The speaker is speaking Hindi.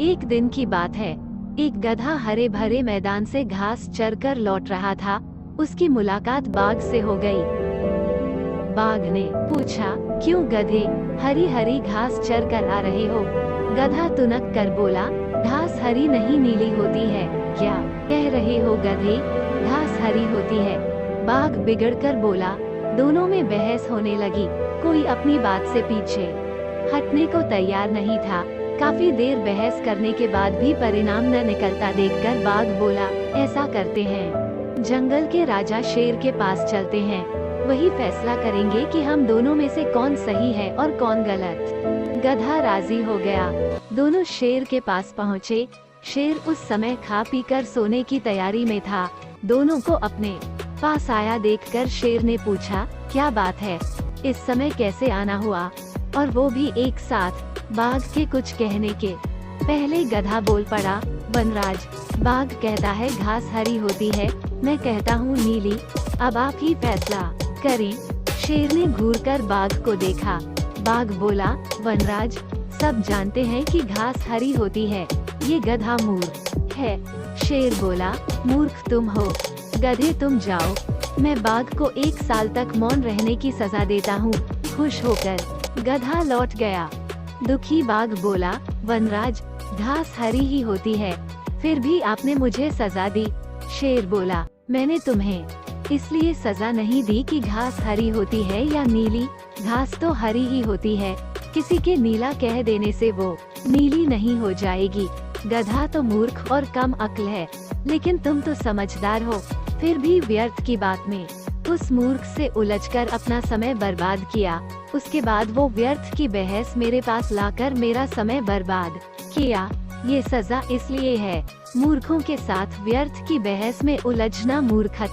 एक दिन की बात है। एक गधा हरे भरे मैदान से घास चरकर लौट रहा था। उसकी मुलाकात बाघ से हो गई। बाघ ने पूछा, क्यों गधे, हरी हरी घास चर कर आ रहे हो? गधा तुनक कर बोला, घास हरी नहीं नीली होती है। क्या कह रहे हो गधे, घास हरी होती है? बाघ बिगड़कर बोला। दोनों में बहस होने लगी। कोई अपनी बात से पीछे हटने को तैयार नहीं था। काफी देर बहस करने के बाद भी परिणाम न निकलता देखकर बाघ बोला, ऐसा करते हैं, जंगल के राजा शेर के पास चलते हैं। वही फैसला करेंगे कि हम दोनों में से कौन सही है और कौन गलत। गधा राजी हो गया। दोनों शेर के पास पहुँचे। शेर उस समय खा पी कर सोने की तैयारी में था। दोनों को अपने पास आया देखकर शेर ने पूछा, क्या बात है, इस समय कैसे आना हुआ, और वो भी एक साथ? बाघ के कुछ कहने के पहले गधा बोल पड़ा, वनराज, बाघ कहता है घास हरी होती है, मैं कहता हूँ नीली, अब आप ही फैसला करें। शेर ने घूरकर बाघ को देखा। बाघ बोला, वनराज, सब जानते हैं कि घास हरी होती है, ये गधा मूर्ख है। शेर बोला, मूर्ख तुम हो, गधे तुम जाओ, मैं बाघ को 1 साल तक मौन रहने की सजा देता हूँ। खुश होकर गधा लौट गया। दुखी बाघ बोला, वनराज, घास हरी ही होती है, फिर भी आपने मुझे सजा दी। शेर बोला, मैंने तुम्हें इसलिए सजा नहीं दी कि घास हरी होती है या नीली, घास तो हरी ही होती है, किसी के नीला कह देने से वो नीली नहीं हो जाएगी। गधा तो मूर्ख और कम अक्ल है, लेकिन तुम तो समझदार हो, फिर भी व्यर्थ की बात में उस मूर्ख से उलझकर अपना समय बर्बाद किया। उसके बाद वो व्यर्थ की बहस मेरे पास लाकर मेरा समय बर्बाद किया। ये सजा इसलिए है, मूर्खों के साथ व्यर्थ की बहस में उलझना मूर्खता